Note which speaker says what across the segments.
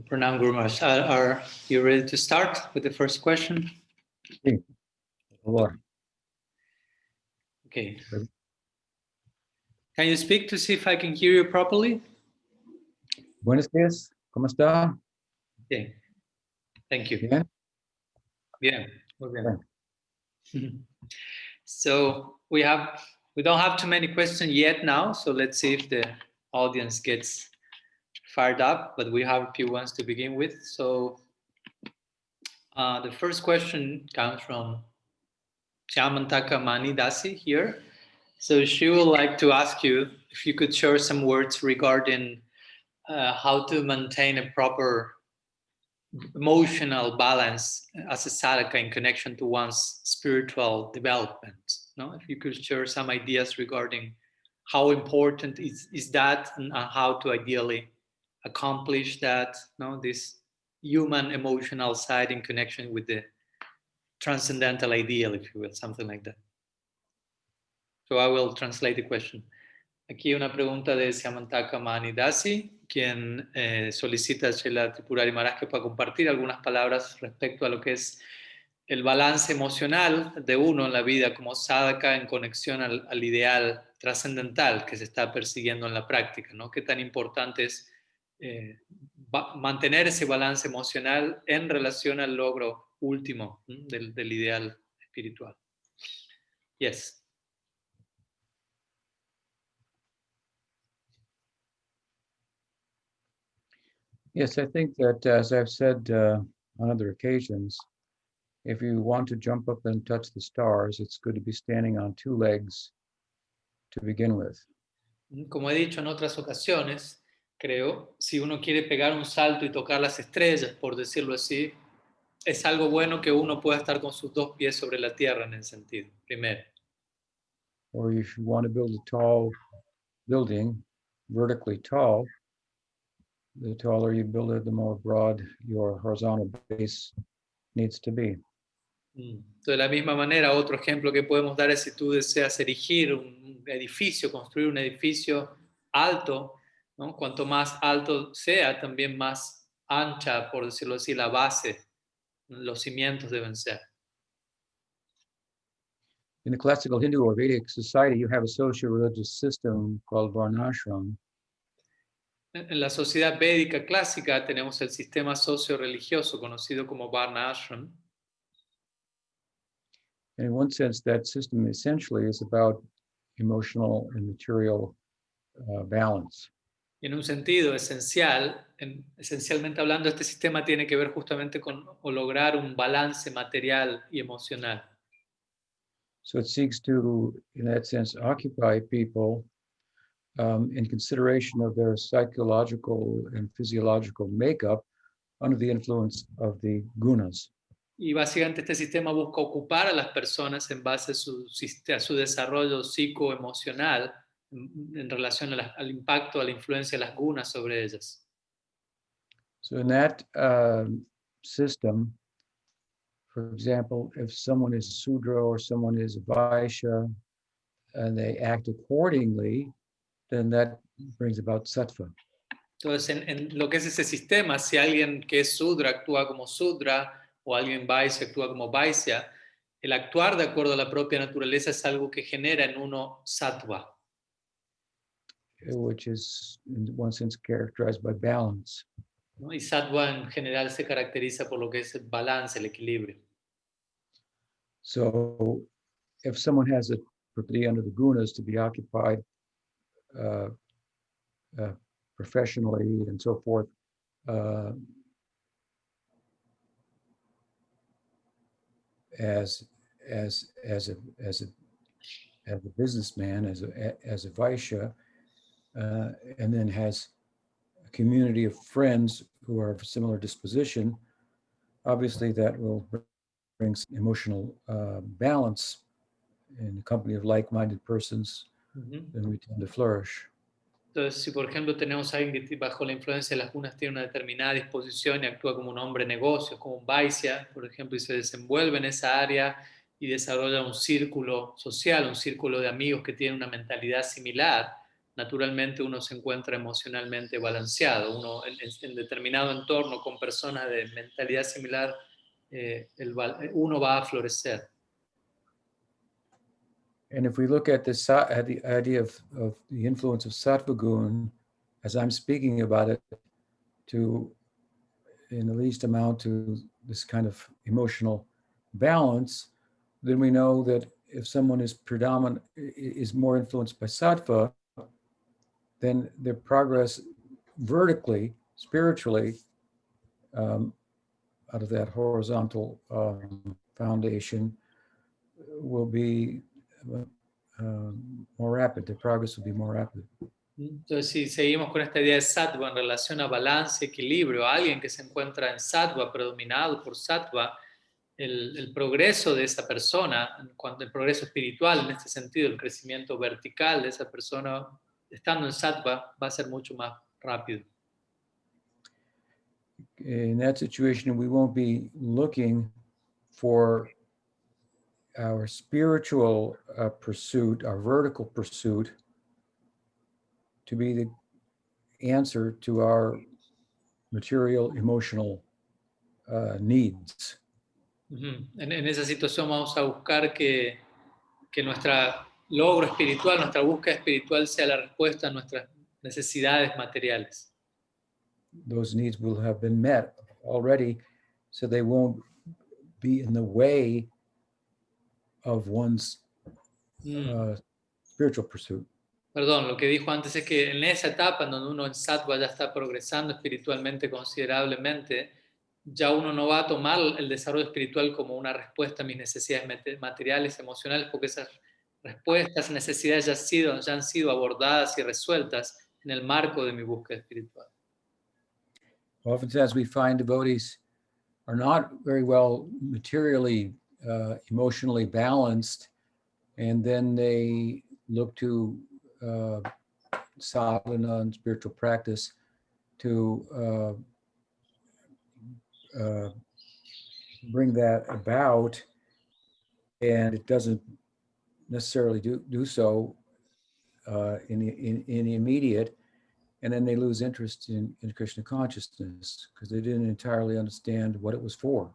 Speaker 1: Pranam Guru Maharaj. Are you ready to start with the first question?
Speaker 2: Sí, por favor.
Speaker 1: Okay. Can you speak to see if I can hear you properly?
Speaker 2: Buenos días, ¿cómo está?
Speaker 1: Okay. Thank you.
Speaker 2: Bien.
Speaker 1: Bien. Muy bien. So we don't have too many questions yet now, so let's see if the audience gets fired up, but we have a few ones to begin with. So the first question comes from Shyamantaka Mani Dasi here. So she would like to ask you if you could share some words regarding how to maintain a proper emotional balance as a sadhaka in connection to one's spiritual development. No? If you could share some ideas regarding how important is that and how to ideally accomplish that, no? This human emotional side in connection with the transcendental ideal, if you will, something like that. So I will translate the question. Aquí una pregunta de Syamantaka Manidasi, quien solicita a Srila Tripurari Maharaj que pueda compartir algunas palabras respecto a lo que es el balance emocional de uno en la vida como sadhaka en conexión al ideal trascendental que se está persiguiendo en la práctica, ¿no? Qué tan importante es mantener ese balance emocional en relación al logro último del ideal espiritual. Yes.
Speaker 2: Yes, I think that, as I've said on other occasions, if you want to jump up and touch the stars, it's good to be standing on two legs to begin with.
Speaker 1: Como he dicho en otras ocasiones, creo, si uno quiere pegar un salto y tocar las estrellas, por decirlo así, es algo bueno que uno pueda estar con sus dos pies sobre la tierra en ese sentido, primero.
Speaker 2: Or if you want to build a tall building, vertically tall, the taller you build it, the more broad your horizontal base needs to be.
Speaker 1: De la misma manera, otro ejemplo que podemos dar es si tú deseas erigir un edificio, construir un edificio alto, ¿no? Cuanto más alto sea, también más ancha, por decirlo así, la base, los cimientos deben ser.
Speaker 2: In the classical Hindu or Vedic society, you have a socio-religious system called varnashram.
Speaker 1: En la sociedad védica clásica tenemos el sistema socio-religioso conocido como Varna Ashram.
Speaker 2: And in one sense, that system essentially is about emotional and material balance.
Speaker 1: Y en un sentido esencial, esencialmente hablando, este sistema tiene que ver justamente con lograr un balance material y emocional.
Speaker 2: So it seeks to, in that sense, occupy people in consideration of their psychological and physiological makeup under the influence of the gunas.
Speaker 1: Y básicamente este sistema busca ocupar a las personas en base a su desarrollo psicoemocional en relación al impacto, a la influencia de las gunas sobre ellas.
Speaker 2: So in that system, for example, if someone is Sudra or someone is Vaishya and they act accordingly, then that brings about sattva.
Speaker 1: Entonces, en lo que es ese sistema, si alguien que es Sudra actúa como Sudra o alguien Vaishya actúa como Vaishya, el actuar de acuerdo a la propia naturaleza es algo que genera en uno sattva.
Speaker 2: Which is, in one sense, characterized by balance.
Speaker 1: ¿No? Y sattva en general se caracteriza por lo que es el balance, el equilibrio.
Speaker 2: So if someone has a proclivity under the gunas to be occupied professionally and so forth, as a businessman, as a Vaishya, and then has a community of friends who are of a similar disposition, obviously that will bring emotional balance in the company of like-minded persons, then we tend to flourish.
Speaker 1: Entonces, si por ejemplo tenemos a alguien que bajo la influencia de las gunas tiene una determinada disposición y actúa como un hombre de negocios, como un Vaishya, por ejemplo, y se desenvuelve en esa área y desarrolla un círculo social, un círculo de amigos que tienen una mentalidad similar, naturalmente uno se encuentra emocionalmente balanceado. Uno en determinado entorno con personas de mentalidad similar, uno va a florecer.
Speaker 2: And if we look at at the idea of the influence of sattva gun, as I'm speaking about it, to in the least amount to this kind of emotional balance, then we know that if someone is more influenced by sattva, then their progress vertically, spiritually, out of that horizontal foundation will be more rapid. Their progress will be more rapid.
Speaker 1: Entonces, si seguimos con esta idea de sattva en relación a balance, equilibrio, alguien que se encuentra en sattva, predominado por sattva, el progreso de esa persona, el progreso espiritual en este sentido, el crecimiento vertical de esa persona, estando en sattva, va a ser mucho más rápido.
Speaker 2: In that situation, we won't be looking for our spiritual pursuit, our vertical pursuit, to be the answer to our material, emotional needs.
Speaker 1: En esa situación vamos a buscar que nuestro logro espiritual, nuestra búsqueda espiritual sea la respuesta a nuestras necesidades materiales.
Speaker 2: Those needs will have been met already, so they won't be in the way of one's spiritual pursuit.
Speaker 1: Perdón, lo que dijo antes es que en esa etapa en donde uno en sattva ya está progresando espiritualmente considerablemente, ya uno no va a tomar el desarrollo espiritual como una respuesta a mis necesidades materiales, emocionales, porque esas respuestas, necesidades ya han sido abordadas y resueltas en el marco de mi búsqueda espiritual.
Speaker 2: Oftentimes we find devotees are not very well materially, emotionally balanced, and then they look to sadhana and spiritual practice to bring that about, and it doesn't necessarily do so in the immediate, and then they lose interest in Krishna consciousness because they didn't entirely understand what it was for.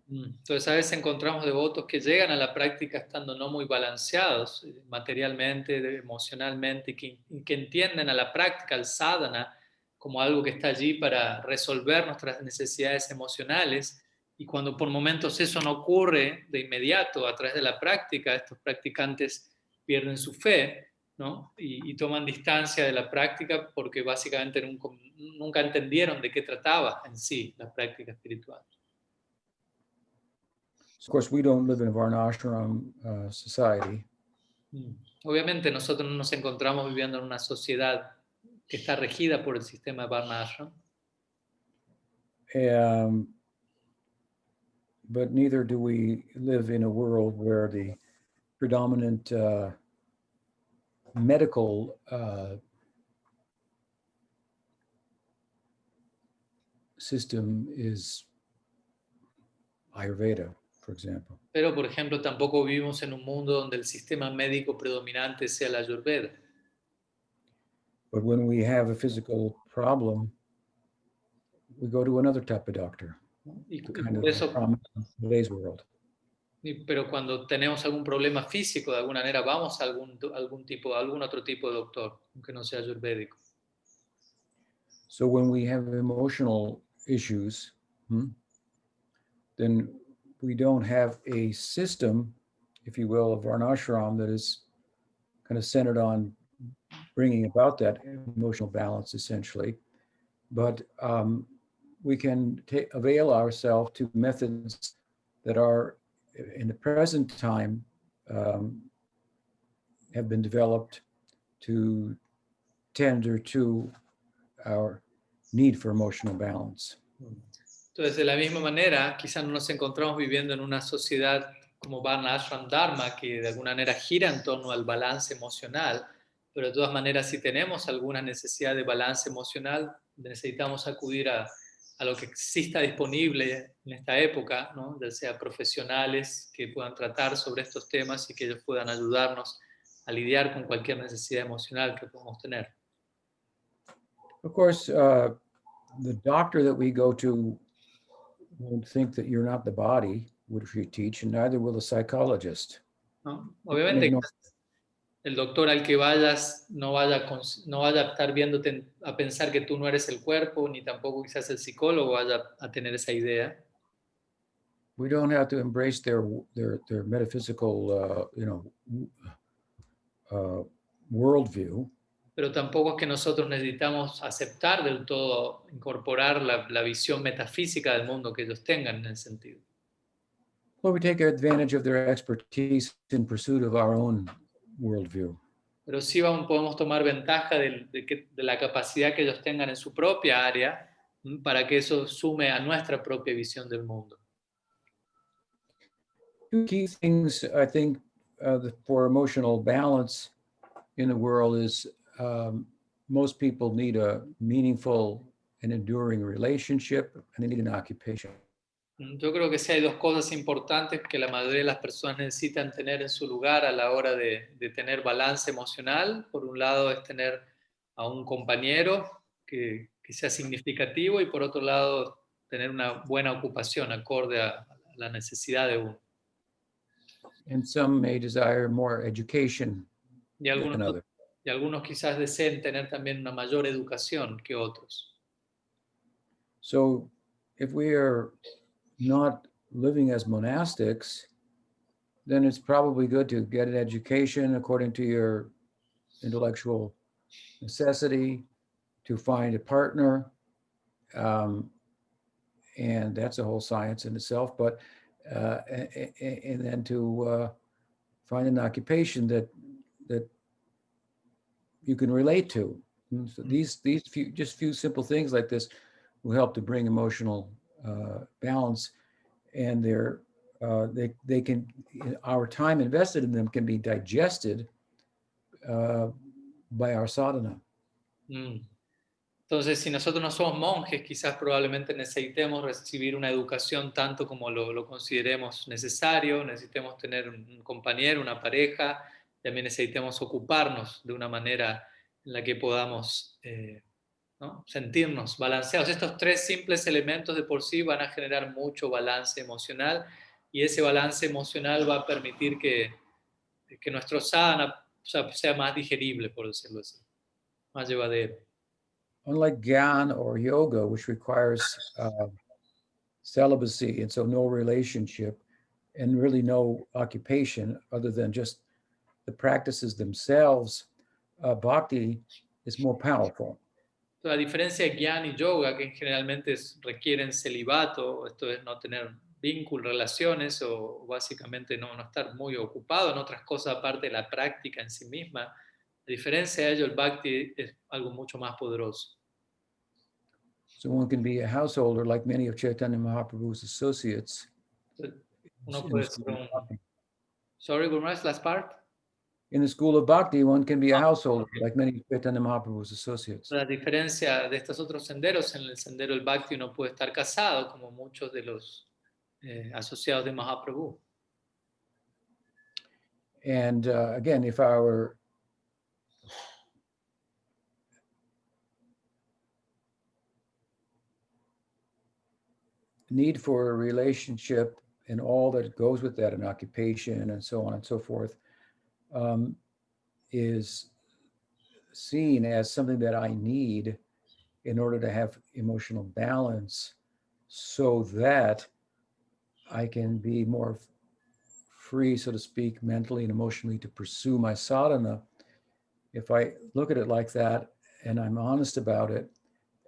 Speaker 1: Entonces a veces encontramos devotos que llegan a la práctica estando no muy balanceados materialmente, emocionalmente, y que entienden a la práctica, al sadhana, como algo que está allí para resolver nuestras necesidades emocionales, y cuando por momentos eso no ocurre de inmediato a través de la práctica, estos practicantes pierden su fe, ¿no? y toman distancia de la práctica porque básicamente nunca entendieron de qué trataba en sí la práctica espiritual.
Speaker 2: Of course, we don't live in a varnashram society.
Speaker 1: Obviamente nosotros no nos encontramos viviendo en una sociedad que está regida por el sistema de varna-ashram.
Speaker 2: But neither do we live in a world where the predominant medical system is Ayurveda, for example.
Speaker 1: Pero, por ejemplo, tampoco vivimos en un mundo donde el sistema médico predominante sea la Ayurveda.
Speaker 2: But when we have a physical problem, we go to another type of doctor.
Speaker 1: Pero cuando tenemos algún problema físico, de alguna manera vamos a algún otro tipo de doctor, aunque no sea ayurvédico.
Speaker 2: So when we have emotional issues, then we don't have a system, if you will, of varnashram that is kind of centered on bringing about that emotional balance, essentially. But we can avail ourselves to methods that are, in the present time, have been developed to tender to our need for emotional balance.
Speaker 1: Entonces, de la misma manera, quizás no nos encontramos viviendo en una sociedad como Varna Ashram Dharma, que de alguna manera gira en torno al balance emocional, pero de todas maneras, si tenemos alguna necesidad de balance emocional, necesitamos acudir a lo que exista disponible en esta época, ¿no? Ya sea profesionales que puedan tratar sobre estos temas y que ellos puedan ayudarnos a lidiar con cualquier necesidad emocional que podamos tener.
Speaker 2: Of course, the doctor that we go to won't think that you're not the body, which we teach, and neither will the psychologist.
Speaker 1: ¿No?
Speaker 2: You can
Speaker 1: Obviamente
Speaker 2: ignore-
Speaker 1: el doctor al que vayas no vaya, no vaya a estar viéndote a pensar que tú no eres el cuerpo, ni tampoco quizás el psicólogo vaya a tener esa idea.
Speaker 2: We don't have to embrace their metaphysical, worldview.
Speaker 1: Pero tampoco es que nosotros necesitamos aceptar del todo, incorporar la visión metafísica del mundo que ellos tengan en ese sentido.
Speaker 2: Well, we take advantage of their expertise in pursuit of our own worldview.
Speaker 1: Pero sí podemos tomar ventaja de la capacidad que ellos tengan en su propia área para que eso sume a nuestra propia visión del mundo.
Speaker 2: Two key things, I think, for emotional balance in the world is most people need a meaningful and enduring relationship, and they need an occupation.
Speaker 1: Yo creo que sí hay dos cosas importantes que la mayoría de las personas necesitan tener en su lugar a la hora de tener balance emocional. Por un lado es tener a un compañero que sea significativo y por otro lado tener una buena ocupación acorde a la necesidad de uno.
Speaker 2: And some may desire more education
Speaker 1: Y
Speaker 2: than
Speaker 1: algunos,
Speaker 2: others.
Speaker 1: y algunos quizás deseen tener también una mayor educación que otros.
Speaker 2: So if we are not living as monastics, then it's probably good to get an education according to your intellectual necessity, to find a partner. And that's a whole science in itself, but and then to find an occupation that you can relate to. So these few simple things like this will help to bring emotional balance, and they can, our time invested in them can be digested by our sadhana.
Speaker 1: Entonces, si nosotros no somos monjes, quizás probablemente necesitemos recibir una educación tanto como lo consideremos necesario, necesitemos tener un compañero, una pareja, también necesitemos ocuparnos de una manera en la que podamos ¿no? sentirnos balanceados. Estos tres simples elementos de por sí van a generar mucho balance emocional y ese balance emocional va a permitir que nuestro sadhana sea más digerible, por decirlo así, más llevadero.
Speaker 2: Unlike Gyan or yoga, which requires celibacy, and so no relationship and really no occupation other than just the practices themselves, bhakti is more powerful.
Speaker 1: A diferencia de Gyan y Yoga, que generalmente requieren celibato, esto es no tener vínculos, relaciones o básicamente no estar muy ocupado en otras cosas aparte de la práctica en sí misma, a diferencia de ello, el Bhakti es algo mucho más poderoso.
Speaker 2: So one can be a householder like many of Chaitanya Mahaprabhu's associates.
Speaker 1: Uno puede ser un... Sorry, Gurma's last part?
Speaker 2: In the school of Bhakti, one can be a householder like many of Chaitanya Mahaprabhu's associates.
Speaker 1: La diferencia de estos otros senderos, en el sendero del Bhakti uno puede estar casado como muchos de los asociados de Mahaprabhu.
Speaker 2: And again, if our need for a relationship and all that goes with that, an occupation and so on and so forth, is seen as something that I need in order to have emotional balance so that I can be more free, so to speak, mentally and emotionally to pursue my sadhana. If I look at it like that and I'm honest about it,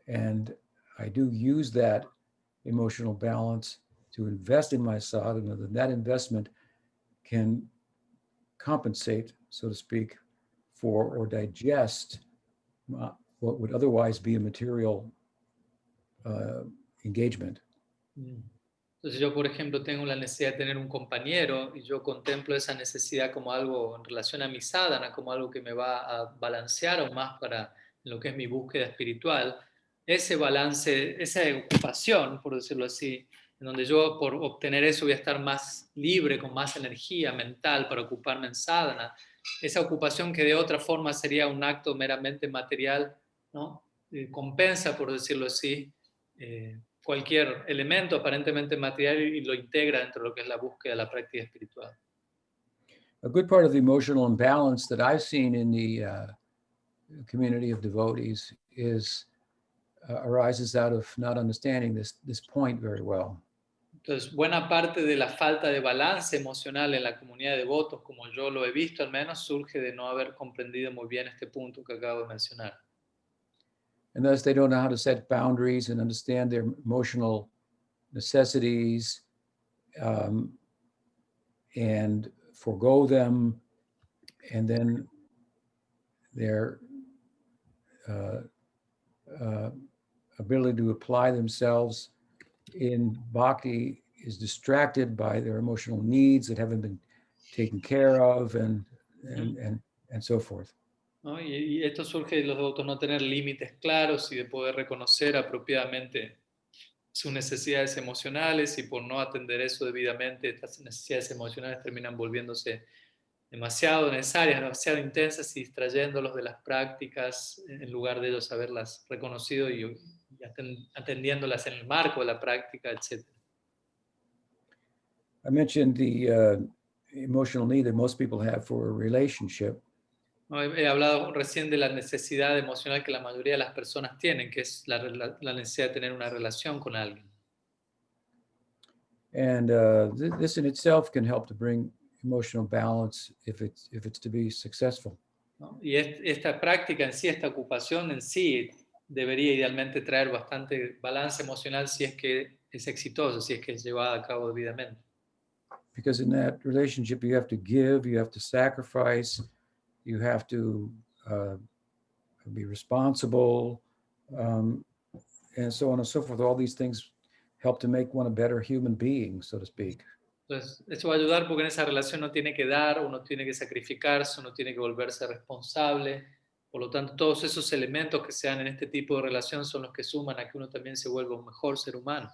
Speaker 2: and I do use that emotional balance to invest in my sadhana, then that investment can compensate, so to speak, for or digest what would otherwise be a material engagement.
Speaker 1: Entonces yo, por ejemplo, tengo la necesidad de tener un compañero y yo contemplo esa necesidad como algo en relación a mi sadhana, como algo que me va a balancear aún más para lo que es mi búsqueda espiritual. Ese balance, esa ocupación, por decirlo así, en donde yo por obtener eso voy a estar más libre, con más energía mental para ocuparme en sadhana, esa ocupación que de otra forma sería un acto meramente material, ¿no? Compensa, por decirlo así, cualquier elemento aparentemente material y lo integra dentro de lo que es la búsqueda de la práctica espiritual.
Speaker 2: A good part of the emotional imbalance that I've seen in the community of devotees arises out of not understanding this point very well.
Speaker 1: Entonces, buena parte de la falta de balance emocional en la comunidad de devotos, como yo lo he visto al menos, surge de no haber comprendido muy bien este punto que acabo de mencionar.
Speaker 2: And thus they don't know how to set boundaries and understand their emotional necessities and forego them, and then their ability to apply themselves in bhakti is distracted by their emotional needs that haven't been taken care of and so forth.
Speaker 1: ¿No? Y esto surge de los devotos no tener límites claros y de poder reconocer apropiadamente sus necesidades emocionales, y por no atender eso debidamente, estas necesidades emocionales terminan volviéndose demasiado necesarias, demasiado intensas y distrayéndolos de las prácticas en lugar de ellos haberlas reconocido y atendiéndolas en el marco de la práctica, etc.
Speaker 2: I mentioned the emotional need that most people have for a relationship.
Speaker 1: No, he hablado recién de la necesidad emocional que la mayoría de las personas tienen, que es la necesidad de tener una relación con alguien.
Speaker 2: And this in itself can help to bring emotional balance if it's to be successful.
Speaker 1: ¿No? Y esta práctica en sí, esta ocupación en sí, debería idealmente traer bastante balance emocional si es que es exitoso, si es que es llevada a cabo debidamente.
Speaker 2: Because in that relationship, you have to give, you have to sacrifice, you have to be responsible, and so on and so forth. All these things help to make one a better human being, so to speak.
Speaker 1: Entonces, eso va a ayudar porque en esa relación uno tiene que dar, uno tiene que sacrificarse, uno tiene que volverse responsable. Por lo tanto, todos esos elementos que se dan en este tipo de relación son los que suman a que uno también se vuelva un mejor ser humano.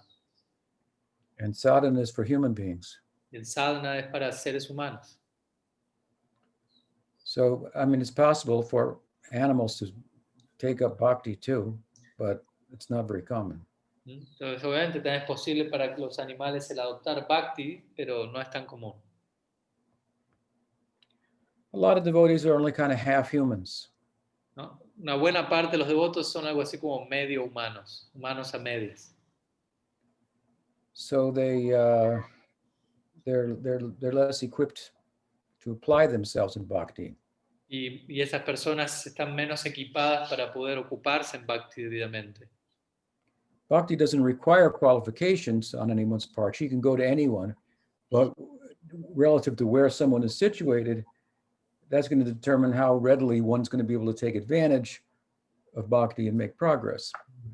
Speaker 2: And sadhana is for human beings.
Speaker 1: Y el sadhana es para seres humanos.
Speaker 2: So, I mean, it's possible for animals to take up bhakti too, but it's not very common.
Speaker 1: Entonces, obviamente también es posible para los animales el adoptar bhakti, pero no es tan común.
Speaker 2: A lot of devotees are only kind of half humans.
Speaker 1: ¿No? Una buena parte de los devotos son algo así como medio humanos, humanos a medias.
Speaker 2: So they're less equipped to apply themselves in bhakti.
Speaker 1: Y esas personas están menos equipadas para poder ocuparse en bhakti debidamente.
Speaker 2: Bhakti doesn't require qualifications on anyone's part. She can go to anyone, but relative to where someone is situated, that's going to determine how readily one's going to be able to take advantage of bhakti and make progress.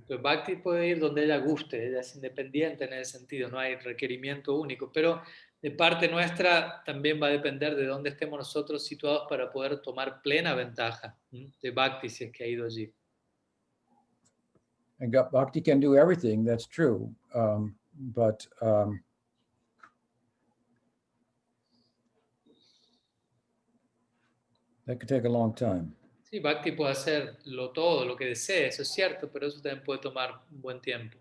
Speaker 1: Entonces, bhakti puede ir donde ella guste, ella es independiente en ese sentido, no hay requerimiento único, pero de parte nuestra también va a depender de dónde estemos nosotros situados para poder tomar plena ventaja de bhakti si es que ha ido allí.
Speaker 2: And bhakti can do everything, that's true, but that could take a long time.
Speaker 1: Sí, bhakti puede hacerlo todo, lo que desee, eso es cierto, pero eso también puede tomar un buen tiempo.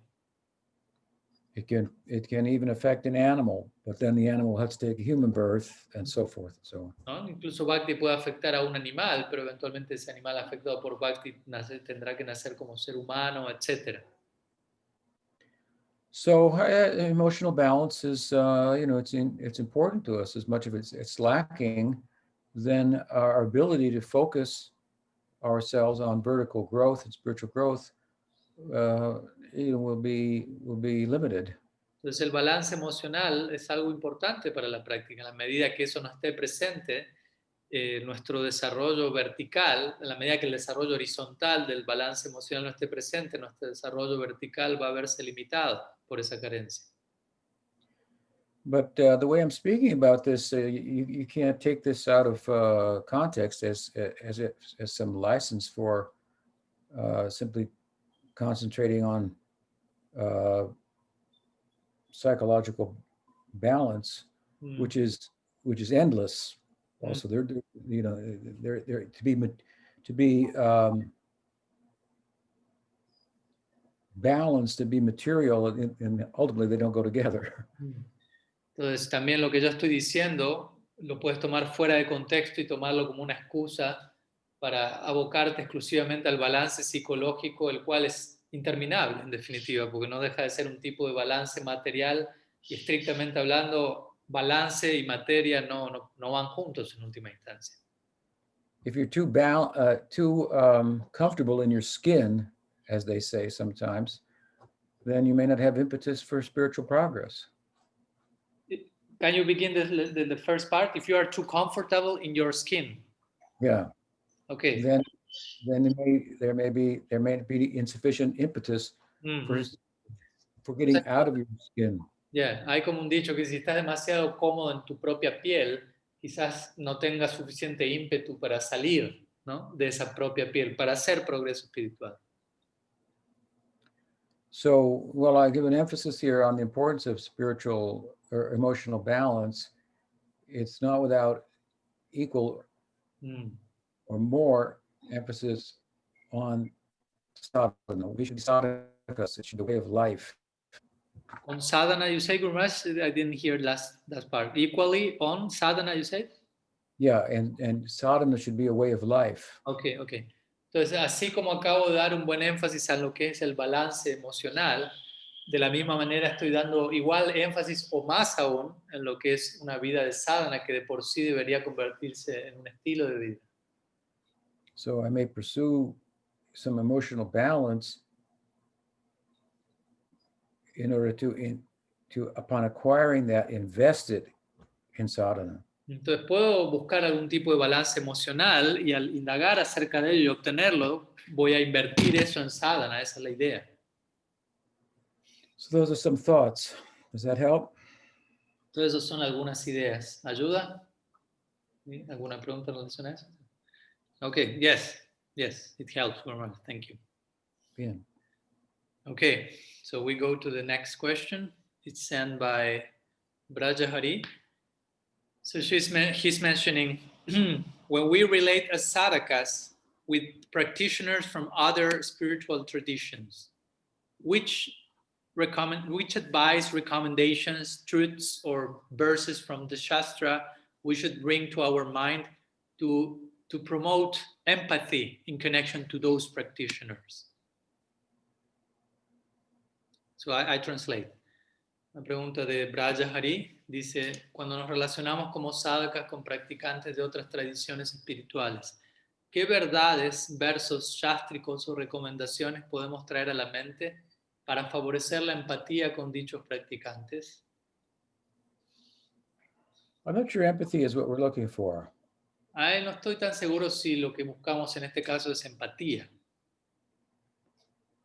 Speaker 2: It can even affect an animal, but then the animal has to take a human birth and so forth and so on.
Speaker 1: ¿No? Incluso bhakti puede afectar a un animal, pero eventualmente ese animal afectado por bhakti tendrá que nacer como ser humano, etc.
Speaker 2: So emotional balance is, it's important to us. As much of it's lacking, then our ability to focus ourselves on vertical growth and spiritual growth will be limited.
Speaker 1: Entonces el balance emocional es algo importante para la práctica. En la medida que eso no esté presente, nuestro desarrollo vertical, en la medida que el desarrollo horizontal del balance emocional no esté presente, nuestro desarrollo vertical va a verse limitado por esa carencia.
Speaker 2: But the way I'm speaking about this, you can't take this out of context as some license for simply concentrating on psychological balance, which is endless. Also, they're to be balanced, to be material, and ultimately they don't go together.
Speaker 1: Entonces, también lo que yo estoy diciendo lo puedes tomar fuera de contexto y tomarlo como una excusa para abocarte exclusivamente al balance psicológico, el cual es interminable, en definitiva, porque no deja de ser un tipo de balance material y estrictamente hablando, balance y materia no van juntos en última instancia.
Speaker 2: If you're too comfortable in your skin, as they say sometimes, then you may not have impetus for spiritual progress.
Speaker 1: Can you begin the first part? If you are too comfortable in your skin.
Speaker 2: Yeah.
Speaker 1: Okay.
Speaker 2: Then there may be insufficient impetus for getting out of your skin.
Speaker 1: Yeah, hay como un dicho que si estás demasiado cómodo en tu propia piel, quizás no tengas suficiente ímpetu para salir, ¿no?, de esa propia piel, para hacer progreso espiritual.
Speaker 2: So, well, I give an emphasis here on the importance of spiritual or emotional balance. It's not without equal or more emphasis on sadhana. We should be sadhakas. It should be a way of life.
Speaker 1: On sadhana, you say, Guru Maharaj? I didn't hear that part. Equally on sadhana, you say?
Speaker 2: Yeah, and sadhana should be a way of life.
Speaker 1: Okay. Entonces, así como acabo de dar un buen énfasis a lo que es el balance emocional, de la misma manera estoy dando igual énfasis o más aún en lo que es una vida de sadhana que de por sí debería convertirse en un estilo de vida.
Speaker 2: So I may pursue some emotional balance in order to upon acquiring that, invest it in sadhana.
Speaker 1: Entonces puedo buscar algún tipo de balance emocional y al indagar acerca de ello y obtenerlo, voy a invertir eso en sadhana, esa es la idea.
Speaker 2: So those are some thoughts. Does that help?
Speaker 1: Entonces esas son algunas ideas. ¿Ayuda? ¿Sí? ¿Alguna pregunta relacionada a eso? Okay, yes, it helps, Gurman. Thank you.
Speaker 2: Bien.
Speaker 1: Okay, so we go to the next question. It's sent by Brajahari. So he's mentioning when we relate as sadhakas with practitioners from other spiritual traditions, which advice, recommendations, truths, or verses from the Shastra we should bring to our mind to promote empathy in connection to those practitioners? So I translate. La pregunta de Brajahari dice, cuando nos relacionamos como sadhakas con practicantes de otras tradiciones espirituales, ¿qué verdades, versos chástricos o recomendaciones podemos traer a la mente para favorecer la empatía con dichos practicantes?
Speaker 2: I'm not sure empathy is what we're looking for.
Speaker 1: No estoy tan seguro si lo que buscamos en este caso es empatía.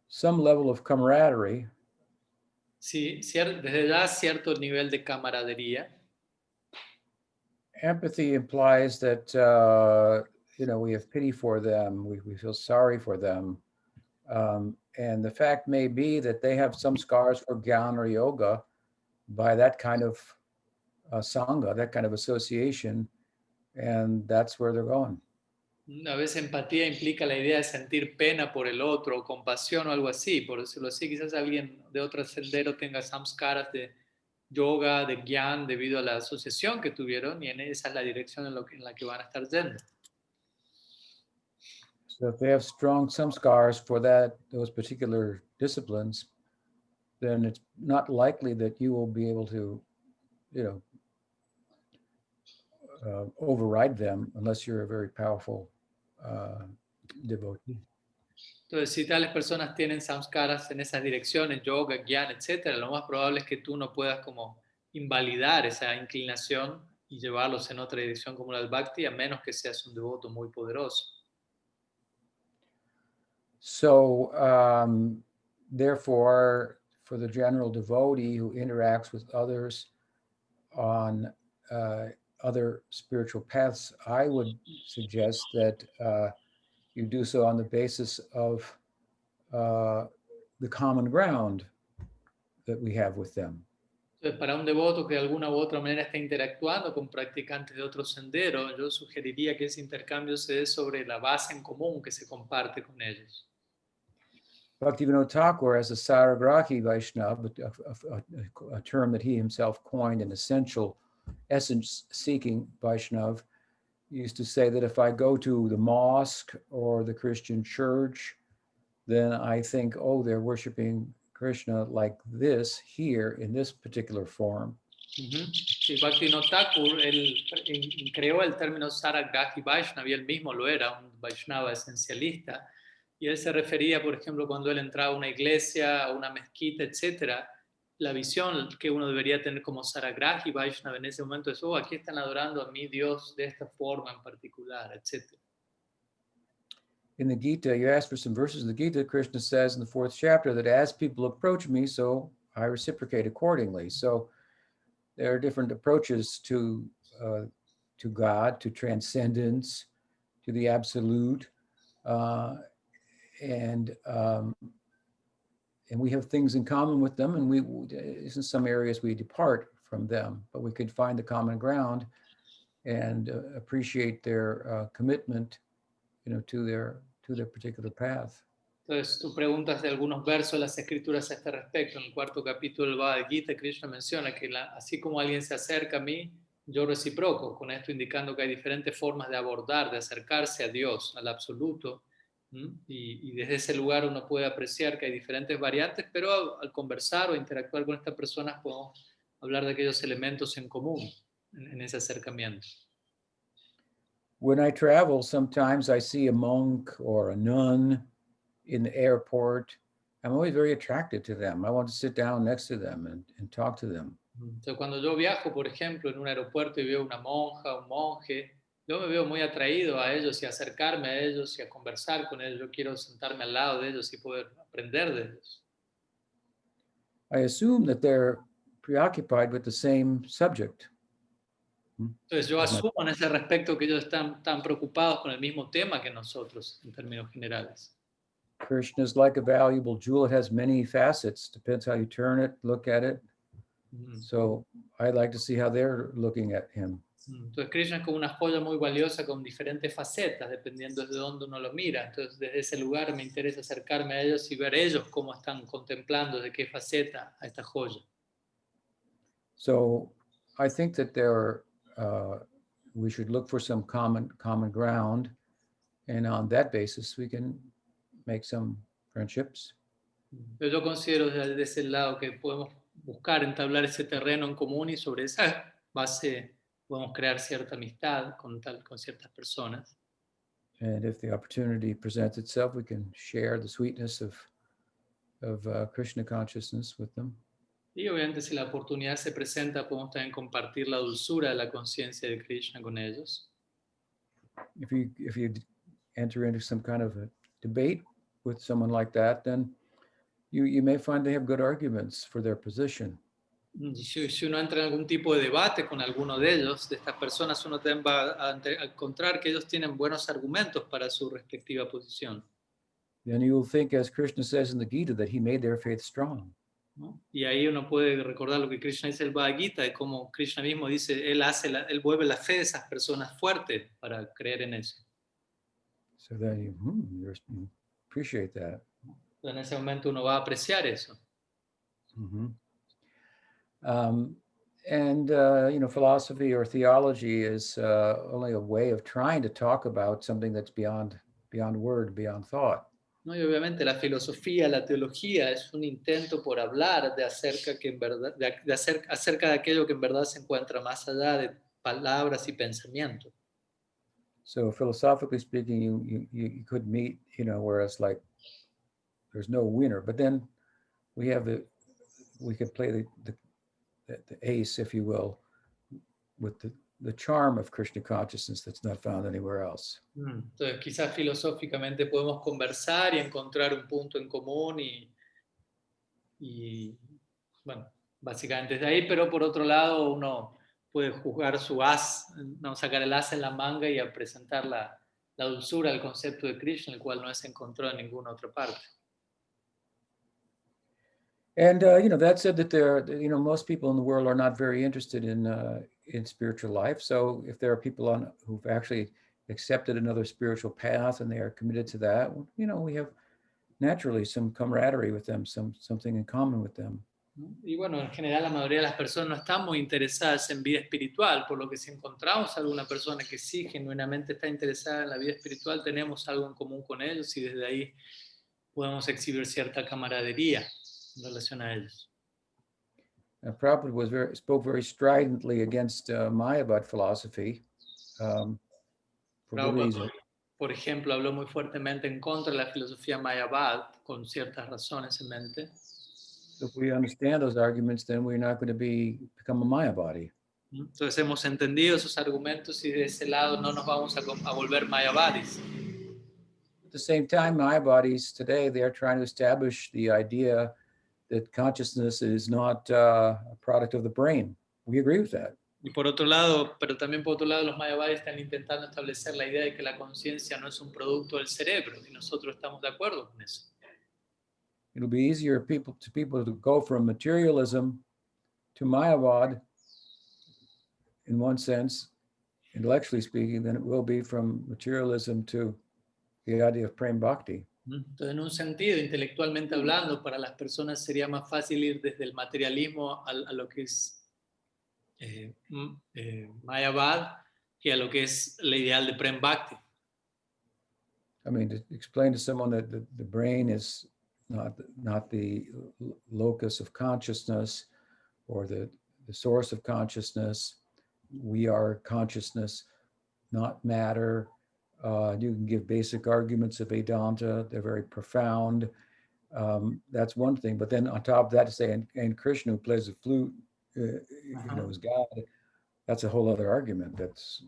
Speaker 2: Some level of camaraderie.
Speaker 1: Sí, desde ya cierto nivel de camaradería.
Speaker 2: Empathy implies that we have pity for them, we feel sorry for them, and the fact may be that they have some scars for Gyan or yoga by that kind of sangha, that kind of association, and that's where they're going.
Speaker 1: A veces empatía implica la idea de sentir pena por el otro, o compasión o algo así. Por decirlo así, quizás alguien de otro sendero tenga samskaras de yoga, de gyan, debido a la asociación que tuvieron, y esa es la dirección en la que van a estar yendo.
Speaker 2: So if they have strong samskars for those particular disciplines, then it's not likely that you will be able to, override them unless you're a very powerful devotee.
Speaker 1: Entonces, si tales personas tienen samskaras en esas direcciones, yoga, gyan, etcétera, lo más probable es que tú no puedas como invalidar esa inclinación y llevarlos en otra dirección como la del bhakti, a menos que seas un devoto muy poderoso.
Speaker 2: So, therefore, for the general devotee who interacts with others on other spiritual paths, I would suggest that you do so on the basis of the common ground that we have with them.
Speaker 1: Entonces, para un devoto que de alguna u otra manera está interactuando con practicantes de otro sendero, yo sugeriría que ese intercambio se dé sobre la base en común que se comparte con ellos.
Speaker 2: Bhaktivinoda Thakur, as a Saragrahi Vaishnava, a term that he himself coined, an essence-seeking Vaishnava, used to say that if I go to the mosque or the Christian church, then I think, oh, they're worshiping Krishna like this here in this particular form.
Speaker 1: Sí, Bhaktivinoda Thakur, él creó el término Saragrahi Vaishnava y él mismo lo era, un Vaishnava esencialista. Y él se refería, por ejemplo, cuando él entraba a una iglesia, a una mezquita, etcétera, la visión que uno debería tener como Saragrahi Vaishnava en ese momento es, oh, aquí están adorando a mi Dios de esta forma en particular, etcétera.
Speaker 2: In the Gita, you asked for some verses in the Gita, Krishna says in the 4th chapter that as people approach me, so I reciprocate accordingly. So there are different approaches to God, to transcendence, to the absolute, and we have things in common with them, and in some areas we depart from them, but we could find the common ground and appreciate their commitment, to their particular path.
Speaker 1: Entonces, tú preguntas de algunos versos de las escrituras a este respecto. En el 4º capítulo del Bhagavad Gita, Krishna menciona que así como alguien se acerca a mí, yo reciproco, con esto indicando que hay diferentes formas de abordar, de acercarse a Dios, al absoluto, y desde ese lugar uno puede apreciar que hay diferentes variantes, pero al conversar o interactuar con estas personas podemos hablar de aquellos elementos en común en ese acercamiento.
Speaker 2: When I travel, sometimes I see a monk or a nun in the airport. I'm always very attracted to them. I want to sit down next to them and talk to them.
Speaker 1: Entonces, cuando yo viajo, por ejemplo, en un aeropuerto y veo una monja, un monje, yo me veo muy atraído a ellos y acercarme a ellos y a conversar con ellos. Yo quiero sentarme al lado de ellos y poder aprender de ellos.
Speaker 2: I assume that they're preoccupied with the same subject.
Speaker 1: Entonces, yo asumo en ese respecto que ellos están tan preocupados con el mismo tema que nosotros, en términos generales.
Speaker 2: Krishna is like a valuable jewel. It has many facets. Depends how you turn it, look at it. So I'd like to see how they're looking at him.
Speaker 1: Entonces, Krishna es como una joya muy valiosa con diferentes facetas, dependiendo de dónde uno lo mira. Entonces, desde ese lugar me interesa acercarme a ellos y ver ellos cómo están contemplando de qué faceta a esta joya.
Speaker 2: So I think that we should look for some common ground, and on that basis we can make some friendships.
Speaker 1: Pero yo considero desde ese lado que podemos buscar entablar ese terreno en común y sobre esa base podemos crear cierta amistad con ciertas personas.
Speaker 2: And if the opportunity presents itself, we can share the sweetness of Krishna consciousness with them.
Speaker 1: Y obviamente si la oportunidad se presenta, podemos también compartir la dulzura de la conciencia de Krishna con ellos.
Speaker 2: If you enter into some kind of a debate with someone like that, then you may find they have good arguments for their position.
Speaker 1: Si uno entra en algún tipo de debate con alguno de ellos, de estas personas, uno también va a encontrar que ellos tienen buenos argumentos para su respectiva posición.
Speaker 2: Then you will think, as Krishna says in the Gita, that he made their faith strong.
Speaker 1: ¿No? Y ahí uno puede recordar lo que Krishna dice en el Bhagavad Gita, de cómo Krishna mismo dice, él vuelve la fe de esas personas fuerte para creer en eso.
Speaker 2: So then you appreciate that.
Speaker 1: Entonces, en ese momento uno va a apreciar eso.
Speaker 2: Philosophy or theology is only a way of trying to talk about something that's beyond word, beyond thought.
Speaker 1: ¿No? Y obviamente la filosofía, la teología es un intento por hablar acerca de aquello que en verdad se encuentra más allá de palabras y pensamiento.
Speaker 2: So philosophically speaking, you could meet, whereas like there's no winner, but then we could play the ace, if you will, with the charm of Krishna consciousness that's not found anywhere else.
Speaker 1: Entonces, quizás filosóficamente podemos conversar y encontrar un punto en común y bueno, básicamente desde ahí, pero por otro lado uno puede jugar su as, no, sacar el as en la manga y a presentar la dulzura del concepto de Krishna, el cual no es encontrado en ninguna otra parte.
Speaker 2: And that said, that most people in the world are not very interested in spiritual life. So if there are people who've actually accepted another spiritual path and they are committed to that, we have naturally some camaraderie with them, something in common with them.
Speaker 1: Y bueno, en general la mayoría de las personas no están muy interesadas en vida espiritual, por lo que si encontramos a alguna persona que sí genuinamente está interesada en la vida espiritual, tenemos algo en común con ellos y desde ahí podemos exhibir cierta camaradería en relación a ellos.
Speaker 2: Prabhupada spoke very stridently against Mayavad philosophy for good reason.
Speaker 1: Por ejemplo, habló muy fuertemente en contra de la filosofía Mayavad, con ciertas razones en mente.
Speaker 2: If we understand those arguments, then we're not going to become a Mayavadi.
Speaker 1: Entonces hemos entendido esos argumentos y de ese lado no nos vamos a volver Mayavadis.
Speaker 2: At the same time, Mayavadis today, they are trying to establish the idea that consciousness is not a product of the brain. We agree with that.
Speaker 1: Y por otro lado, pero también por otro lado, los Mayavadis están intentando establecer la idea de que la conciencia no es un producto del cerebro, y nosotros estamos de acuerdo con eso.
Speaker 2: It'll be easier people to go from materialism to Mayavad, in one sense, intellectually speaking, than it will be from materialism to the idea of Prem Bhakti.
Speaker 1: Entonces, en un sentido, intelectualmente hablando, para las personas sería más fácil ir desde el materialismo a lo que es Mayavad que a lo que es la ideal de Prem Bhakti.
Speaker 2: I mean, to explain to someone that the brain is not the locus of consciousness or the source of consciousness. We are consciousness, not matter. You can give basic arguments of Vedanta. They're very profound. That's one thing. But then on top of that, to say, and Krishna who plays the flute, is God. That's a whole other argument. That's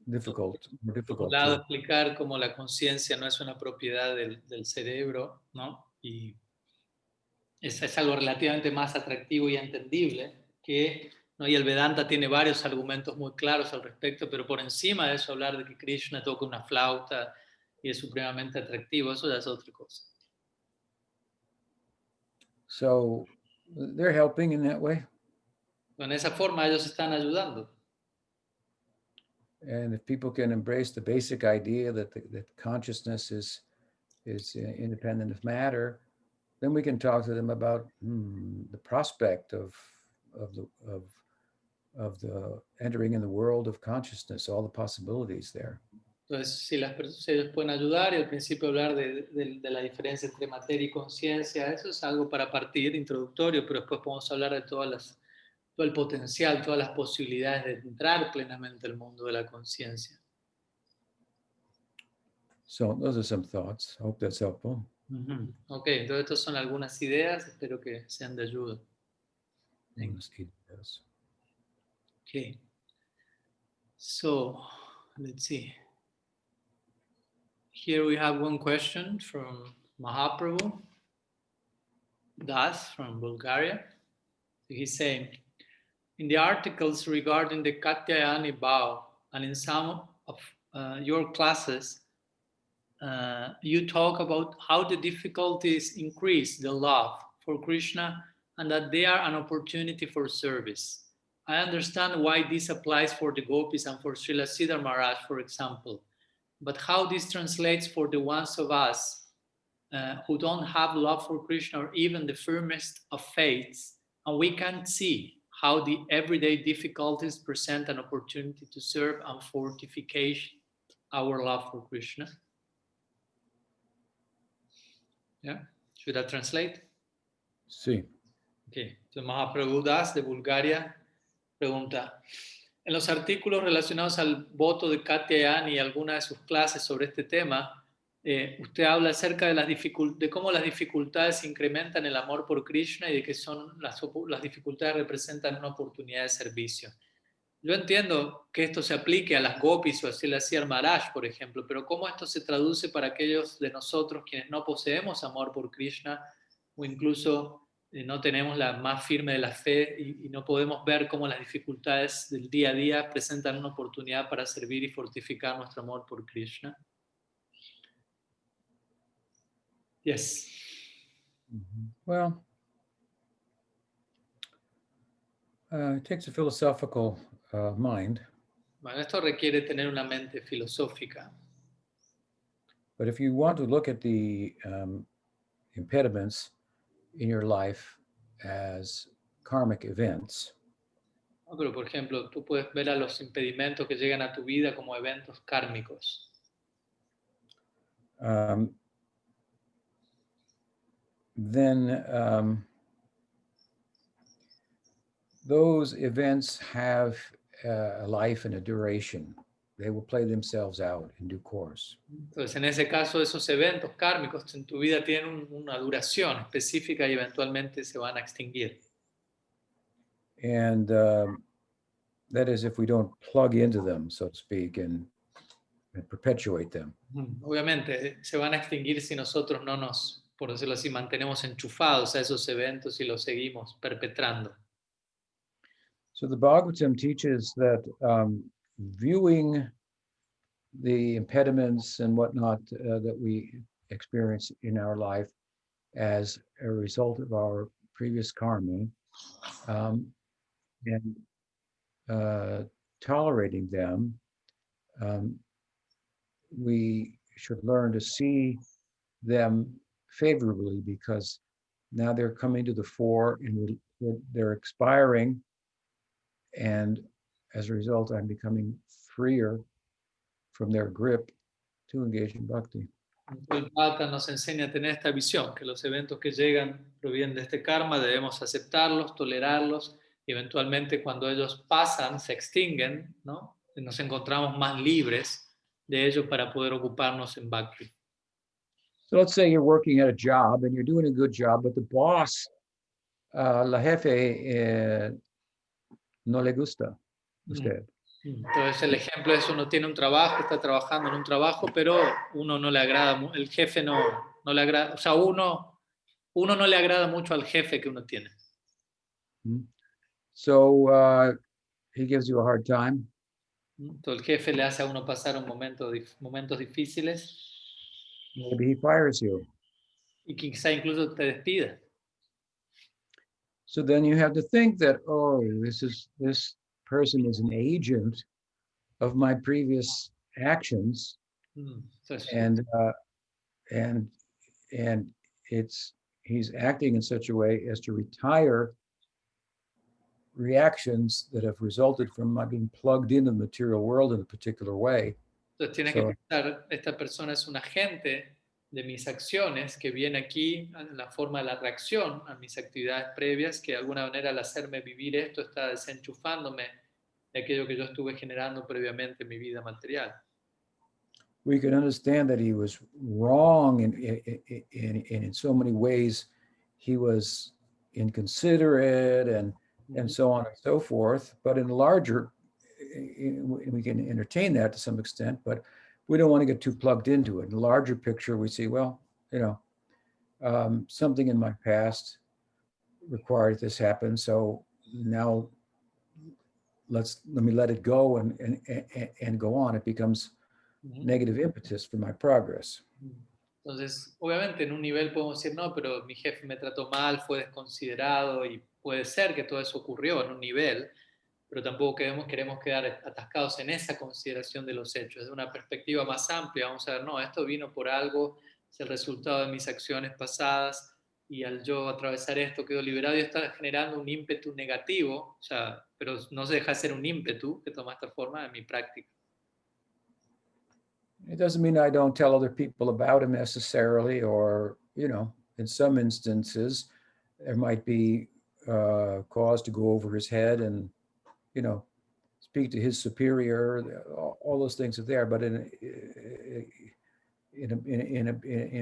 Speaker 2: more difficult.
Speaker 1: Por un lado, explicar cómo la conciencia no es una propiedad del cerebro, ¿no? Y es algo relativamente más atractivo y entendible que, ¿no? Y el Vedanta tiene varios argumentos muy claros al respecto, pero por encima de eso hablar de que Krishna toca una flauta y es supremamente atractivo, eso ya es otra cosa.
Speaker 2: So they're helping in that way.
Speaker 1: En esa forma ellos están ayudando.
Speaker 2: And if people can embrace the basic idea that consciousness is independent of matter, then we can talk to them about the prospect of the entering in the world of consciousness, all the possibilities there.
Speaker 1: Entonces, si ellos pueden ayudar y al principio hablar de la diferencia entre materia y conciencia, eso es algo para partir introductorio, pero después podemos hablar de todo el potencial, todas las posibilidades de entrar plenamente al mundo de la conciencia.
Speaker 2: So those are some thoughts. I hope that's helpful.
Speaker 1: Ok, entonces estas son algunas ideas, espero que sean de ayuda. Okay. So, let's see. Here we have one question from Mahaprabhu Das from Bulgaria. He's saying, in the articles regarding the Katyayani vow and in some of your classes, you talk about how the difficulties increase the love for Krishna and that they are an opportunity for service. I understand why this applies for the gopis and for Srila Siddhar Maharaj, for example. But how this translates for the ones of us who don't have love for Krishna or even the firmest of faiths, and we can't see how the everyday difficulties present an opportunity to serve and fortification our love for Krishna. Yeah, should I translate?
Speaker 2: Sí.
Speaker 1: Okay, so Mahaprabhu Das de Bulgaria pregunta, en los artículos relacionados al voto de Katyayani y algunas de sus clases sobre este tema, usted habla acerca de cómo las dificultades incrementan el amor por Krishna y de que las dificultades representan una oportunidad de servicio. Yo entiendo que esto se aplique a las gopis o a Srila Siddhar Maharaj, por ejemplo, pero ¿cómo esto se traduce para aquellos de nosotros quienes no poseemos amor por Krishna o incluso no tenemos la más firme de la fe y no podemos ver cómo las dificultades del día a día presentan una oportunidad para servir y fortificar nuestro amor por Krishna? Yes.
Speaker 2: Well, It takes a philosophical mind,
Speaker 1: Bueno, esto requiere tener una mente filosófica.
Speaker 2: but if you want to look at the impediments in your life as karmic events,
Speaker 1: ¿No? Pero, por ejemplo, tú puedes ver a los impedimentos que llegan a tu vida como eventos kármicos.
Speaker 2: Then those events have a life and a duration. They will play themselves out in due course.
Speaker 1: Entonces, en ese caso, esos eventos kármicos en tu vida tienen una duración específica y eventualmente se van a extinguir.
Speaker 2: And that is if we don't plug into them, so to speak, and perpetuate them.
Speaker 1: Obviamente, se van a extinguir si nosotros no nos, por decirlo así, mantenemos enchufados a esos eventos y los seguimos perpetrando.
Speaker 2: So the Bhagavatam teaches that viewing the impediments and whatnot that we experience in our life as a result of our previous karma, and tolerating them, we should learn to see them favorably because now they're coming to the fore and they're expiring. And as a result, I'm becoming freer from their grip to engage in bhakti.
Speaker 1: El Pata nos enseña a tener esta visión, que los eventos que llegan provienen de este karma, debemos aceptarlos, tolerarlos, y eventualmente cuando ellos pasan, se extinguen, ¿no? Nos encontramos más libres de ellos para poder ocuparnos en bhakti.
Speaker 2: So let's say you're working at a job and you're doing a good job, but the boss, la jefe, no le gusta a usted.
Speaker 1: Entonces el ejemplo es uno tiene un trabajo, está trabajando en un trabajo, pero uno no le agrada, el jefe no le agrada, o sea, uno no le agrada mucho al jefe que uno tiene.
Speaker 2: So he gives you a hard time.
Speaker 1: Entonces el jefe le hace a uno pasar momentos difíciles.
Speaker 2: Maybe he fires you.
Speaker 1: Y quizá incluso te despida.
Speaker 2: So then you have to think that, oh, this person is an agent of my previous actions, and he's acting in such a way as to retire reactions that have resulted from my being plugged into the material world in a particular way.
Speaker 1: Entonces tienes que pensar, esta persona es un agente de mis acciones que viene aquí en la forma de la reacción a mis actividades previas, que de alguna manera al hacerme vivir esto está desenchufándome de aquello que yo estuve generando previamente en mi vida material.
Speaker 2: We can understand that he was wrong in so many ways. He was inconsiderate and so on and so forth. But in larger, we can entertain that to some extent, but we don't want to get too plugged into it. In the larger picture, we see, well, something in my past required this happen. So now let me let it go and go on. It becomes negative impetus for my progress.
Speaker 1: Entonces, obviamente en un nivel podemos decir, no, pero mi jefe me trató mal, fue desconsiderado y puede ser que todo eso ocurrió en un nivel, pero tampoco queremos quedar atascados en esa consideración de los hechos. Desde una perspectiva más amplia vamos a ver, no, esto vino por algo, es el resultado de mis acciones pasadas y al yo atravesar esto quedo liberado y está generando un ímpetu negativo, o sea, pero no se deja de ser un ímpetu que toma esta forma en mi práctica.
Speaker 2: It doesn't mean I don't tell other people about him necessarily, or, in some instances, there might be cause to go over his head and, speak to his superior. All those things are there, but in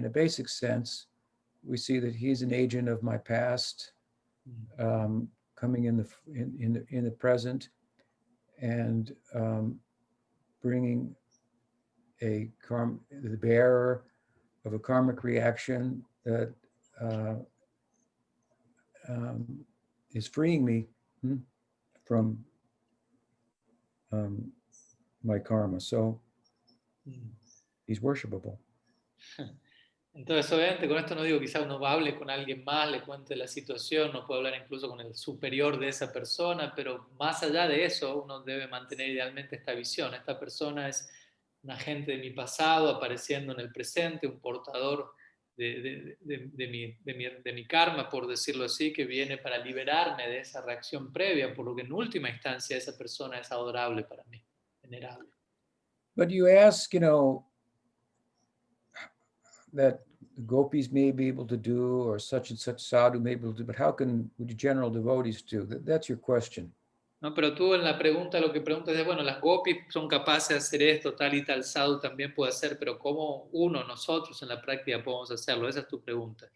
Speaker 2: a basic sense, we see that he's an agent of my past, coming in the present, and bringing the bearer of a karmic reaction that is freeing me from my karma. So he's worshipable.
Speaker 1: Entonces, obviamente, con esto no digo quizás uno hable con alguien más, le cuente la situación, no puede hablar incluso con el superior de esa persona, pero más allá de eso, uno debe mantener idealmente esta visión. Esta persona es un agente de mi pasado apareciendo en el presente, un portador de mi karma, por decirlo así, que viene para liberarme de esa reacción previa, por lo que en última instancia esa persona es adorable para mí, venerable.
Speaker 2: But you ask, that the gopis may be able to do, or such and such sadhu may be able to do, but how can the general devotees do? That's your question.
Speaker 1: ¿No? Pero tú en la pregunta lo que preguntas es, bueno, las gopis son capaces de hacer esto, tal y tal sadhu también puede hacer, pero ¿cómo nosotros en la práctica podemos hacerlo? Esa es tu pregunta.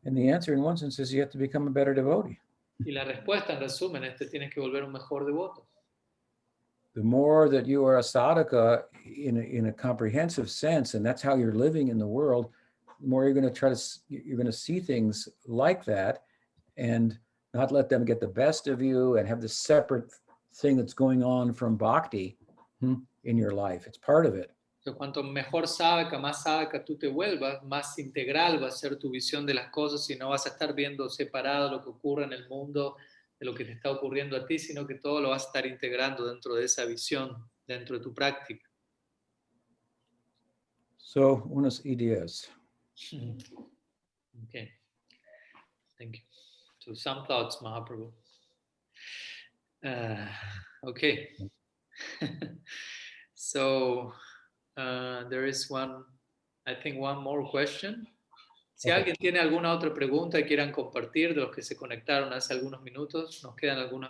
Speaker 2: And the answer, in one sense, is you have to become a better devotee.
Speaker 1: Y la respuesta, en resumen, es que tienes que volver un mejor devoto.
Speaker 2: The more that you are a sadhaka in a comprehensive sense, and that's how you're living in the world, the more you're going to see things like that and not let them get the best of you and have this separate thing that's going on from bhakti in your life. It's part of it.
Speaker 1: Entonces, cuanto mejor sábaka, más sábaka tú te vuelvas, más integral va a ser tu visión de las cosas y no vas a estar viendo separado lo que ocurre en el mundo de lo que te está ocurriendo a ti, sino que todo lo vas a estar integrando dentro de esa visión, dentro de tu práctica.
Speaker 2: So, unas ideas.
Speaker 1: Okay, thank you. So some thoughts, Mahaprabhu. Okay. So there is I think one more question. Si
Speaker 2: Okay.
Speaker 1: alguien tiene alguna otra pregunta que quieran compartir de los que se conectaron hace algunos minutos, nos quedan algunos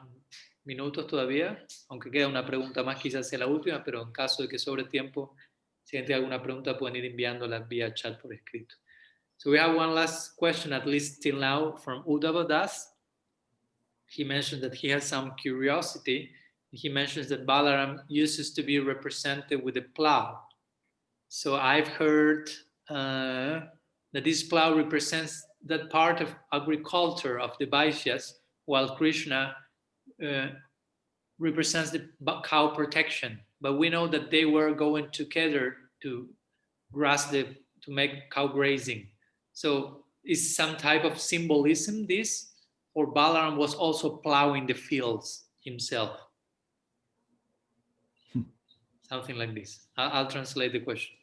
Speaker 1: minutos todavía, aunque queda una pregunta más quizás sea la última, pero en caso de que sobre tiempo, si alguien tiene alguna pregunta pueden ir enviándola vía chat por escrito. So we have one last question, at least till now, from Uddhava Das. He mentioned that he has some curiosity. He mentions that Balaram uses to be represented with a plow. So I've heard that this plow represents that part of agriculture of the Vaishyas, while Krishna represents the cow protection. But we know that they were going together to make cow grazing. So is some type of symbolism this, or Balaram was also plowing the fields himself? Something like this. I'll translate the question.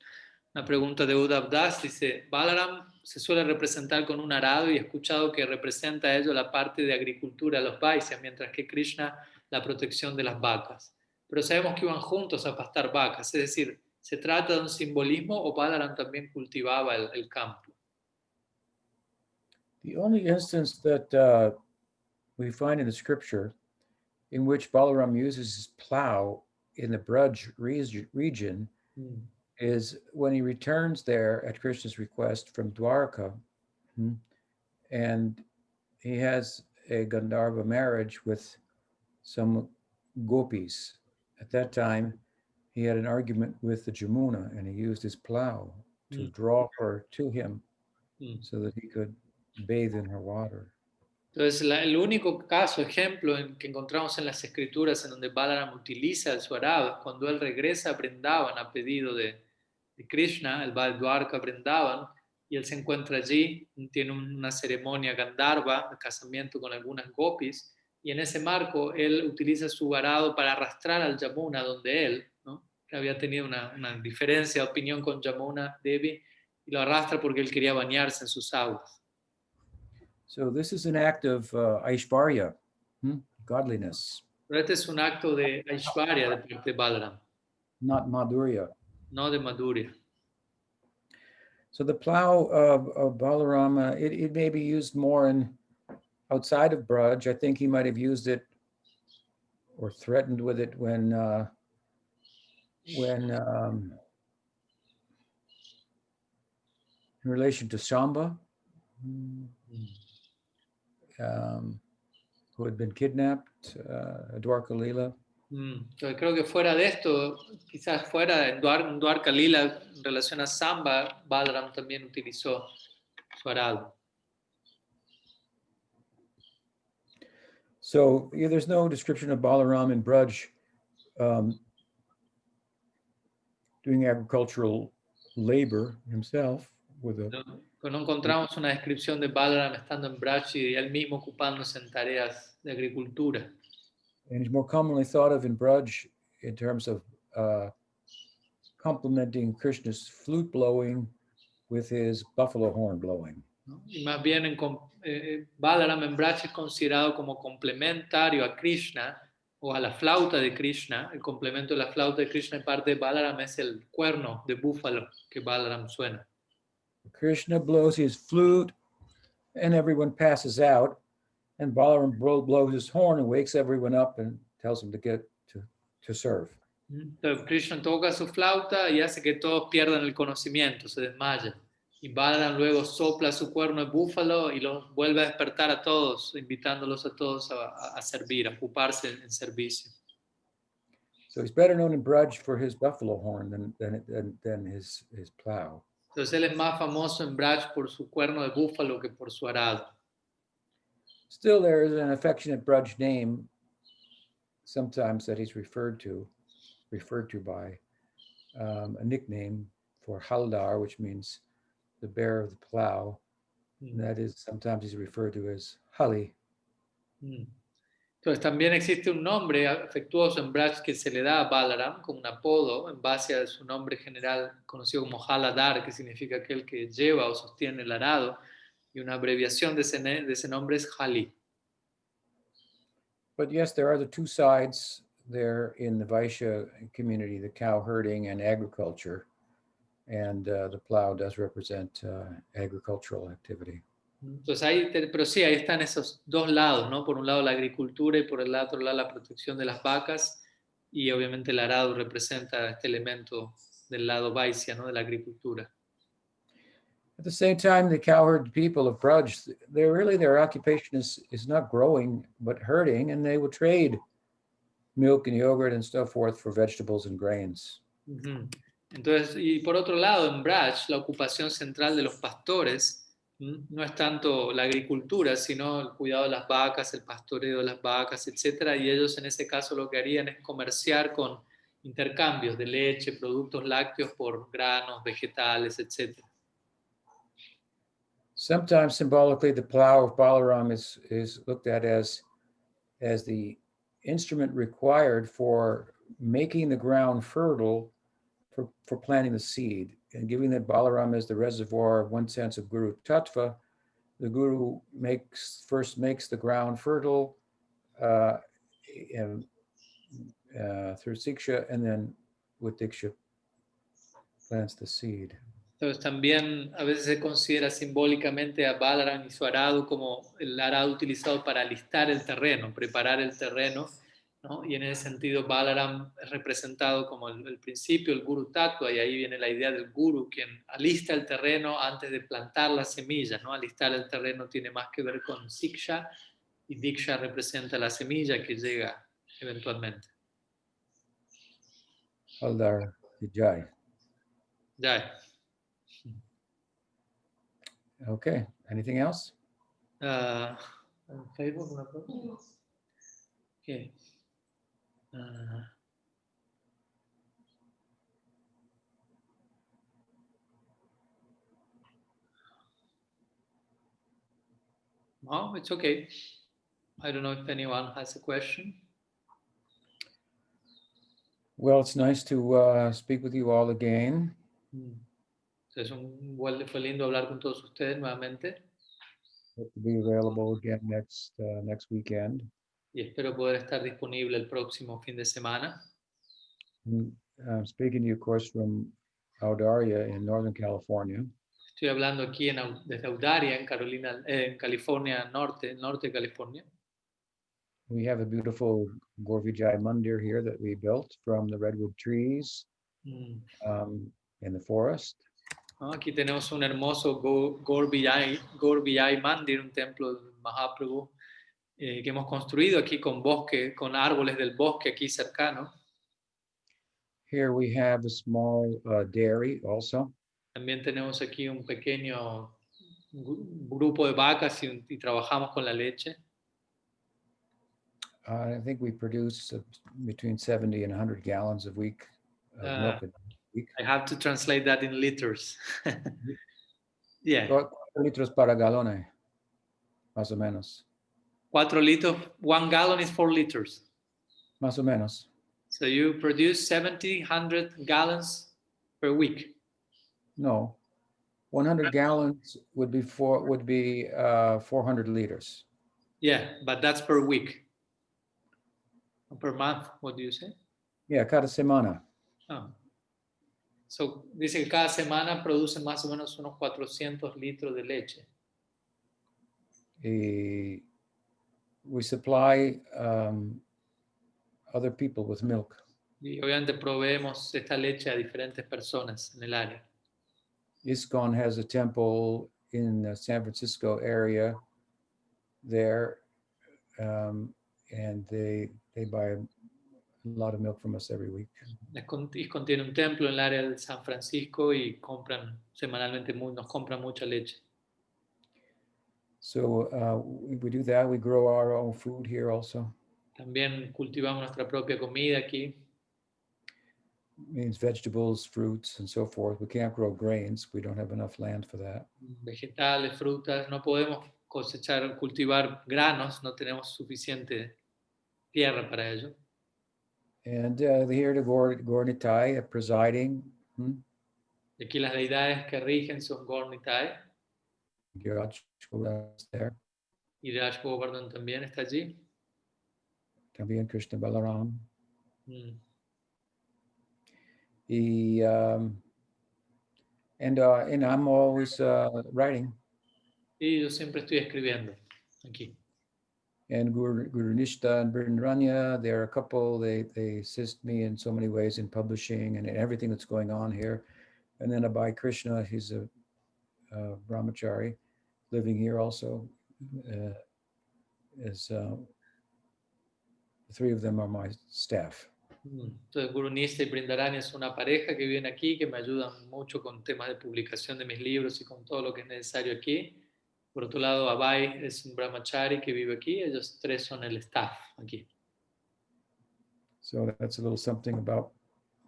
Speaker 1: Una pregunta de Uddhav Das dice, Balaram se suele representar con un arado y he escuchado que representa a ello la parte de agricultura, los Vaisyas, mientras que Krishna la protección de las vacas. Pero sabemos que iban juntos a pastar vacas, es decir, ¿se trata de un simbolismo o Balaram también cultivaba el campo?
Speaker 2: The only instance that we find in the scripture in which Balaram uses his plow in the Braj region is when he returns there at Krishna's request from Dwarka, and he has a Gandharva marriage with some gopis. At that time, he had an argument with the Jamuna, and he used his plow to draw her to him so that he could bathe in her water.
Speaker 1: Entonces, el único caso, ejemplo que encontramos en las escrituras en donde Balaram utiliza su arado es cuando él regresa a Brindavan a pedido de Krishna, el va de Dwarka a Brindavan, y él se encuentra allí, tiene una ceremonia Gandharva, de casamiento con algunas gopis, y en ese marco él utiliza su arado para arrastrar al Yamuna donde él, ¿no? Que había tenido una diferencia de opinión con Yamuna Devi, y lo arrastra porque él quería bañarse en sus aguas.
Speaker 2: So this is an act of Aishvarya, godliness.
Speaker 1: Pero este es un acto de Aishwarya de parte de Balaram,
Speaker 2: not Madhurya.
Speaker 1: no de Madhurya.
Speaker 2: So the plow of Balarama, it may be used more outside of Braj. I think he might have used it or threatened with it when in relation to Shamba, who had been kidnapped, Dwarka Lila.
Speaker 1: Entonces creo que fuera de esto, quizás fuera en Dwarka Lila, en relación a Samba, Balaram también utilizó su arado.
Speaker 2: So there's no description of Balaram in Braj doing agricultural labor himself, with a,
Speaker 1: No encontramos una descripción de Balaram estando en Braj y él mismo ocupándose en tareas de agricultura.
Speaker 2: and he's more commonly thought of in Braj in terms of complementing Krishna's flute blowing with his buffalo horn blowing.
Speaker 1: ¿No? Y más bien Balaram en Braj es considerado como complementario a Krishna o a la flauta de Krishna. El complemento de la flauta de Krishna en parte de Balaram es el cuerno de búfalo que Balaram suena.
Speaker 2: Krishna blows his flute and everyone passes out, and Balaram blows his horn and wakes everyone up and tells them to get to serve.
Speaker 1: Entonces Krishna toca su flauta y hace que todos pierdan el conocimiento, se desmayan. Y Balaram luego sopla su cuerno de búfalo y los vuelve a despertar a todos, invitándolos a todos a servir, a ocuparse en servicio.
Speaker 2: So he's better known in Braj for his buffalo horn than his plow.
Speaker 1: Entonces él es más famoso en Braj por su cuerno de búfalo que por su arado.
Speaker 2: Still, there is an affectionate Braj name sometimes that he's referred to by a nickname for Haldar, which means the bearer of the plow. And that is sometimes he's referred to as Hali.
Speaker 1: Entonces también existe un nombre afectuoso en Braj que se le da a Balaram como un apodo en base a su nombre general conocido como Haladar, que significa aquel que lleva o sostiene el arado, y una abreviación de ese nombre es Hali.
Speaker 2: But yes, there are the two sides there in the Vaishya community, the cow herding and agriculture. And the plow does represent agricultural activity.
Speaker 1: Entonces pero sí, ahí están esos dos lados, ¿no? Por un lado la agricultura y por el otro lado la protección de las vacas, y obviamente el arado representa este elemento del lado Vaishya, ¿no? De la agricultura.
Speaker 2: At the same time, the cowherd people of Braj, their occupation is not growing, but herding, and they will trade milk and yogurt and so forth for vegetables and grains.
Speaker 1: Entonces, y por otro lado, en Braj, la ocupación central de los pastores no es tanto la agricultura, sino el cuidado de las vacas, el pastoreo de las vacas, etc. Y ellos en ese caso lo que harían es comerciar con intercambios de leche, productos lácteos por granos, vegetales, etc.
Speaker 2: Sometimes symbolically, the plow of Balaram is looked at as the instrument required for making the ground fertile for planting the seed. And given that Balaram is the reservoir of one sense of Guru Tattva, the Guru first makes the ground fertile through Siksha, and then with Diksha plants the seed.
Speaker 1: Entonces también a veces se considera simbólicamente a Balaram y su arado como el arado utilizado para alistar el terreno, preparar el terreno, ¿no? Y en ese sentido Balaram es representado como el principio, el Guru Tattva, y ahí viene la idea del Guru, quien alista el terreno antes de plantar las semillas, ¿no? Alistar el terreno tiene más que ver con Siksha, y Diksha representa la semilla que llega eventualmente.
Speaker 2: Haldar Vijay.
Speaker 1: Jai.
Speaker 2: Okay, anything else?
Speaker 1: Facebook, una pregunta. Okay. No, it's okay. I don't know if anyone has a question.
Speaker 2: Well, it's nice to speak with you all again.
Speaker 1: Entonces, fue lindo hablar con todos ustedes nuevamente.
Speaker 2: Hope to be available again next weekend.
Speaker 1: Y espero poder estar disponible el próximo fin de semana.
Speaker 2: I'm speaking to you, of course, from Audaria in Northern California.
Speaker 1: Estoy hablando aquí desde Audaria, en California Norte de California.
Speaker 2: We have a beautiful Gaur Vijay Mandir here that we built from the redwood trees in the forest.
Speaker 1: Aquí tenemos un hermoso Gaur Vijay Mandir, un templo de Mahaprabhu que hemos construido aquí con árboles del bosque aquí cercano.
Speaker 2: Here we have a small dairy also.
Speaker 1: También tenemos aquí un pequeño grupo de vacas y trabajamos con la leche.
Speaker 2: I think we produce between 70 and 100 gallons a week of milk a week.
Speaker 1: I have to translate that in liters. Yeah,
Speaker 2: 4 litros para galone, más o menos.
Speaker 1: 4 liters. 1 gallon is 4 liters.
Speaker 2: Más o menos.
Speaker 1: So you produce 100 gallons per week.
Speaker 2: No, 100 gallons would be 400 liters.
Speaker 1: Yeah, but that's per week. Per month, what do you say?
Speaker 2: Yeah, cada semana.
Speaker 1: Oh. So, dice que cada semana produce más o menos unos 400 litros de leche.
Speaker 2: We supply other people with milk.
Speaker 1: Y obviamente proveemos esta leche a diferentes personas en el área.
Speaker 2: ISKCON has a temple in the San Francisco area there, and they buy a lot of milk from us every week.
Speaker 1: ISKCON tiene un templo en el área de San Francisco y compran semanalmente, nos compran mucha leche.
Speaker 2: So we do that. We grow our own food here also.
Speaker 1: También cultivamos nuestra propia comida aquí.
Speaker 2: Means vegetables, fruits, and so forth. We can't grow grains. We don't have enough land for that.
Speaker 1: Vegetales, frutas, no podemos cosechar, cultivar granos, no tenemos suficiente tierra para ello.
Speaker 2: And here the Gornitai presiding.
Speaker 1: Y aquí las deidades que rigen son Gornitai.
Speaker 2: There.
Speaker 1: Y Raj Govardhan también está allí.
Speaker 2: También Krishna Balaram.
Speaker 1: Mm.
Speaker 2: And I'm always writing.
Speaker 1: Y yo siempre estoy escribiendo aquí.
Speaker 2: And Guru Nishta and Brindranya, they're a couple. They assist me in so many ways in publishing and in everything that's going on here. And then Abhay Krishna, he's a brahmachari living here also. The three of them are my staff.
Speaker 1: Entonces, Guru Nishta y Brindarani es una pareja que viene aquí, que me ayudan mucho con temas de publicación de mis libros y con todo lo que es necesario aquí. Por otro lado, Abhay es un brahmachari que vive aquí. Ellos tres son el staff aquí.
Speaker 2: So that's a little something about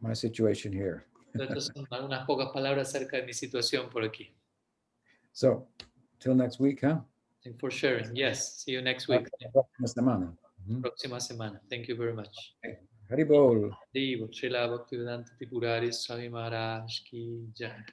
Speaker 2: my situation here.
Speaker 1: Estas son algunas pocas palabras acerca de mi situación por aquí.
Speaker 2: So, till next week, huh?
Speaker 1: Thank you for sharing. Yes, see you next week.
Speaker 2: Próxima semana.
Speaker 1: Próxima semana. Thank you very much.
Speaker 2: Haribol.
Speaker 1: Divo, Srila Bhaktivedanta Tripurari Swami Maharaj Ki Jai.